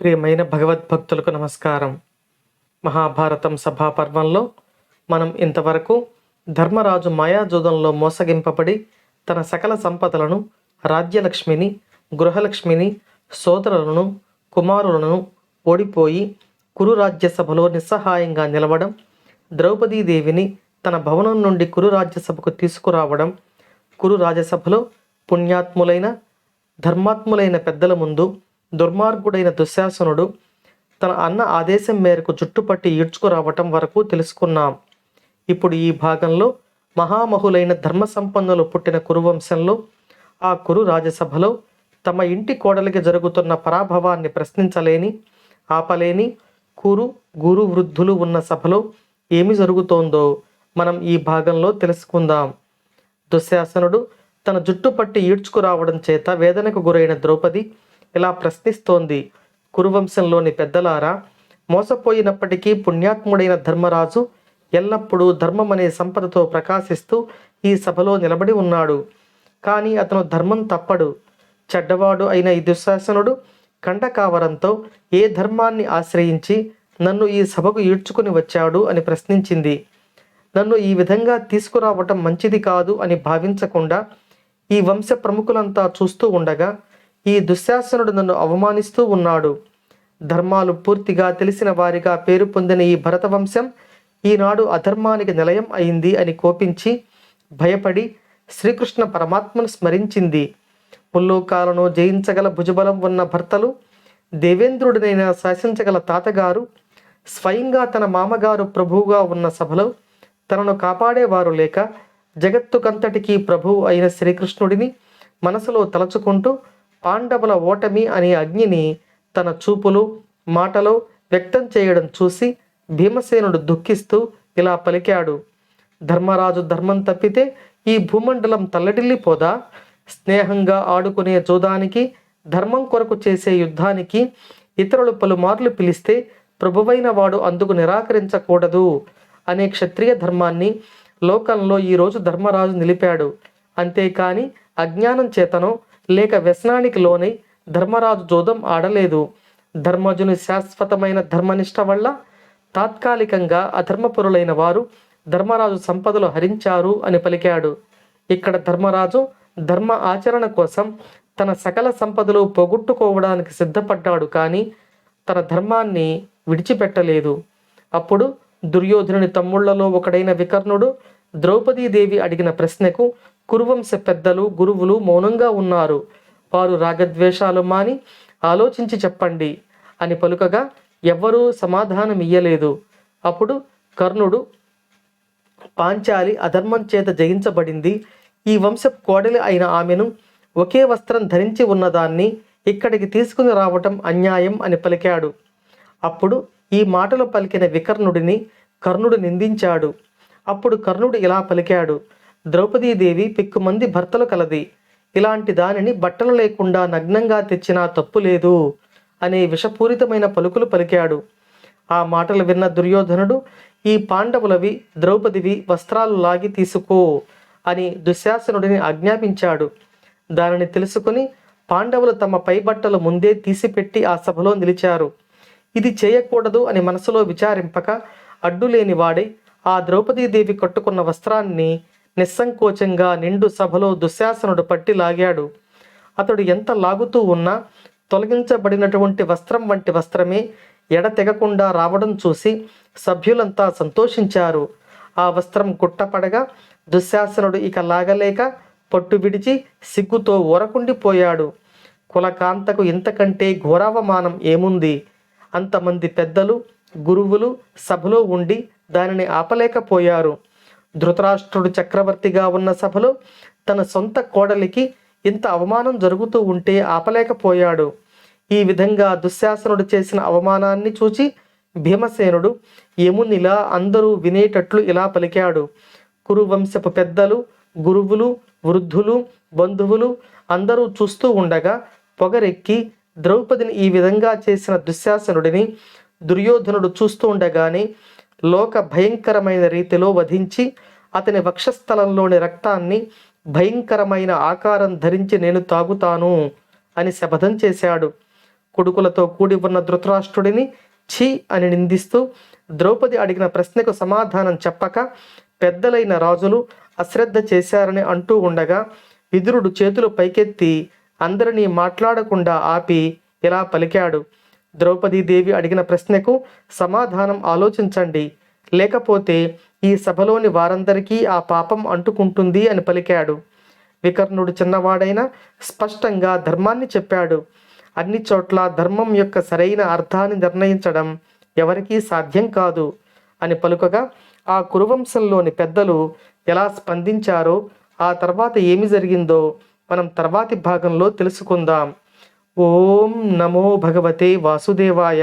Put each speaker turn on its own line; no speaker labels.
ప్రియమైన భగవద్భక్తులకు నమస్కారం. మహాభారతం సభాపర్వంలో మనం ఇంతవరకు ధర్మరాజు మాయాజూదంలో మోసగింపబడి తన సకల సంపదలను, రాజ్యలక్ష్మిని, గృహలక్ష్మిని, సోదరులను, కుమారులను ఓడిపోయి కురు రాజ్యసభలో నిస్సహాయంగా నిలవడం, ద్రౌపదీదేవిని తన భవనం నుండి కురు రాజ్యసభకు తీసుకురావడం, కురు రాజ్యసభలో పుణ్యాత్ములైన ధర్మాత్ములైన పెద్దల ముందు దుర్మార్గుడైన దుశ్శాసనుడు తన అన్న ఆదేశం మేరకు జుట్టుపట్టి ఈడ్చుకురావటం వరకు తెలుసుకున్నాం. ఇప్పుడు ఈ భాగంలో మహామహులైన ధర్మ సంపన్నులు పుట్టిన కురువంశంలో ఆ కురు రాజసభలో తమ ఇంటి కోడలికి జరుగుతున్న పరాభవాన్ని ప్రశ్నించలేని, ఆపలేని కురు గురు వృద్ధులు ఉన్న సభలో ఏమి జరుగుతోందో మనం ఈ భాగంలో తెలుసుకుందాం. దుశ్శాసనుడు తన జుట్టు పట్టి ఈడ్చుకురావడం చేత వేదనకు గురైన ద్రౌపది ఇలా ప్రశ్నిస్తోంది: కురువంశంలోని పెద్దలారా, మోసపోయినప్పటికీ పుణ్యాత్ముడైన ధర్మరాజు ఎల్లప్పుడూ ధర్మం అనే సంపదతో ప్రకాశిస్తూ ఈ సభలో నిలబడి ఉన్నాడు. కానీ అతను ధర్మం తప్పడు. చెడ్డవాడు అయిన ఈ దుశ్శాసనుడు కండకావరంతో ఏ ధర్మాన్ని ఆశ్రయించి నన్ను ఈ సభకు ఈడ్చుకుని వచ్చాడు అని ప్రశ్నించింది. నన్ను ఈ విధంగా తీసుకురావటం మంచిది కాదు అని భావించకుండా ఈ వంశ ప్రముఖులంతా చూస్తూ ఉండగా ఈ దుశ్శాసనుడు నన్ను అవమానిస్తూ ఉన్నాడు. ధర్మాలు పూర్తిగా తెలిసిన వారిగా పేరు పొందిన ఈ భరతవంశం ఈనాడు అధర్మానికి నిలయం అయింది అని కోపించి భయపడి శ్రీకృష్ణ పరమాత్మను స్మరించింది. ముల్లోకాలను జయించగల భుజబలం ఉన్న భర్తలు, దేవేంద్రుడినైనా శాసించగల తాతగారు, స్వయంగా తన మామగారు ప్రభువుగా ఉన్న సభలో తనను కాపాడేవారు లేక జగత్తుకంతటికీ ప్రభువు అయిన శ్రీకృష్ణుడిని మనసులో తలచుకుంటూ పాండవుల ఓటమి అనే అగ్నిని తన చూపులు, మాటలో వ్యక్తం చేయడం చూసి భీమసేనుడు దుఃఖిస్తూ ఇలా పలికాడు: ధర్మరాజు ధర్మం తప్పితే ఈ భూమండలం తల్లడిల్లిపోదా? స్నేహంగా ఆడుకునే జోదానికి, ధర్మం కొరకు చేసే యుద్ధానికి ఇతరులు పలుమార్లు పిలిస్తే ప్రభువైన వాడు అందుకు నిరాకరించకూడదు అనే క్షత్రియ ధర్మాన్ని లోకంలో ఈరోజు ధర్మరాజు నిలిపాడు. అంతేకాని అజ్ఞానం చేతనో లేక వ్యసనానికి లోనై ధర్మరాజు జోదం ఆడలేదు. ధర్మజుని శాశ్వతమైన ధర్మనిష్ట వల్ల తాత్కాలికంగా అధర్మపురులైన వారు ధర్మరాజు సంపదలు హరించారు అని పలికాడు. ఇక్కడ ధర్మరాజు ధర్మ ఆచరణ కోసం తన సకల సంపదలు పోగొట్టుకోవడానికి సిద్ధపడ్డాడు, కానీ తన ధర్మాన్ని విడిచిపెట్టలేదు. అప్పుడు దుర్యోధనుని తమ్ముళ్లలో ఒకడైన వికర్ణుడు ద్రౌపదీదేవి అడిగిన ప్రశ్నకు కురువంశ పెద్దలు, గురువులు మౌనంగా ఉన్నారు. వారు రాగద్వేషాలు మాని ఆలోచించి చెప్పండి అని పలుకగా ఎవ్వరూ సమాధానం ఇయ్యలేదు. అప్పుడు కర్ణుడు, పాంచాలి అధర్మం చేత జయించబడింది. ఈ వంశపు కోడలి అయిన ఆమెను, ఒకే వస్త్రం ధరించి ఉన్నదాన్ని ఇక్కడికి తీసుకుని రావటం అన్యాయం అని పలికాడు. అప్పుడు ఈ మాటలు పలికిన వికర్ణుడిని కర్ణుడు నిందించాడు. అప్పుడు కర్ణుడు ఇలా పలికాడు: ద్రౌపదీదేవి పెక్కుమంది భర్తలు కలది. ఇలాంటి దానిని బట్టలు లేకుండా నగ్నంగా తెచ్చినా తప్పు లేదు అనే విషపూరితమైన పలుకులు పలికాడు. ఆ మాటలు విన్న దుర్యోధనుడు, ఈ పాండవులవి, ద్రౌపదివి వస్త్రాలు లాగి తీసుకో అని దుశ్శాసనుడిని ఆజ్ఞాపించాడు. దానిని తెలుసుకుని పాండవులు తమ పై బట్టలు ముందే తీసిపెట్టి ఆ సభలో నిలిచారు. ఇది చేయకూడదు అని మనసులో విచారింపక అడ్డులేని వాడై ఆ ద్రౌపదీదేవి కట్టుకున్న వస్త్రాన్ని నిస్సంకోచంగా నిండు సభలో దుశ్శాసనుడు పట్టి లాగాడు. అతడు ఎంత లాగుతూ ఉన్నా తొలగించబడినటువంటి వస్త్రం వంటి వస్త్రమే ఎడతెగకుండా రావడం చూసి సభ్యులంతా సంతోషించారు. ఆ వస్త్రం గుట్టపడగా దుశ్శాసనుడు ఇక లాగలేక పట్టు విడిచి సిగ్గుతో ఊరకుండిపోయాడు. కులకాంతకు ఇంతకంటే ఘోరావమానం ఏముంది? అంతమంది పెద్దలు, గురువులు సభలో ఉండి దానిని ఆపలేకపోయారు. ధృతరాష్ట్రుడు చక్రవర్తిగా ఉన్న సభలో తన సొంత కోడలికి ఇంత అవమానం జరుగుతూ ఉంటే ఆపలేకపోయాడు. ఈ విధంగా దుశ్శాసనుడు చేసిన అవమానాన్ని చూచి భీమసేనుడు యమునిలా అందరూ వినేటట్లు ఇలా పలికాడు: కురువంశపు పెద్దలు, గురువులు, వృద్ధులు, బంధువులు అందరూ చూస్తూ ఉండగా పొగరెక్కి ద్రౌపదిని ఈ విధంగా చేసిన దుశ్శాసనుడిని దుర్యోధనుడు చూస్తూ ఉండగానే లోక భయంకరమైన రీతిలో వధించి అతని వక్షస్థలంలోని రక్తాన్ని భయంకరమైన ఆకారం ధరించి నేను తాగుతాను అని శపథం చేశాడు. కొడుకులతో కూడి ఉన్న ధృతరాష్ట్రుడిని ఛీ అని నిందిస్తూ ద్రౌపది అడిగిన ప్రశ్నకు సమాధానం చెప్పక పెద్దలైన రాజులు అశ్రద్ధ చేశారని అంటూ ఉండగా విదురుడు చేతులు పైకెత్తి అందరినీ మాట్లాడకుండా ఆపి ఇలా పలికాడు: ద్రౌపదీదేవి అడిగిన ప్రశ్నకు సమాధానం ఆలోచించండి, లేకపోతే ఈ సభలోని వారందరికీ ఆ పాపం అంటుకుంటుంది అని పలికాడు. వికర్ణుడు చిన్నవాడైనా స్పష్టంగా ధర్మాన్ని చెప్పాడు. అన్ని చోట్ల ధర్మం యొక్క సరైన అర్థాన్ని నిర్ణయించడం ఎవరికీ సాధ్యం కాదు అని పలుకగా ఆ కురువంశంలోని పెద్దలు ఎలా స్పందించారో, ఆ తర్వాత ఏమి జరిగిందో మనం తర్వాతి భాగంలో తెలుసుకుందాం. ఓం నమో భగవతే వాసుదేవాయ.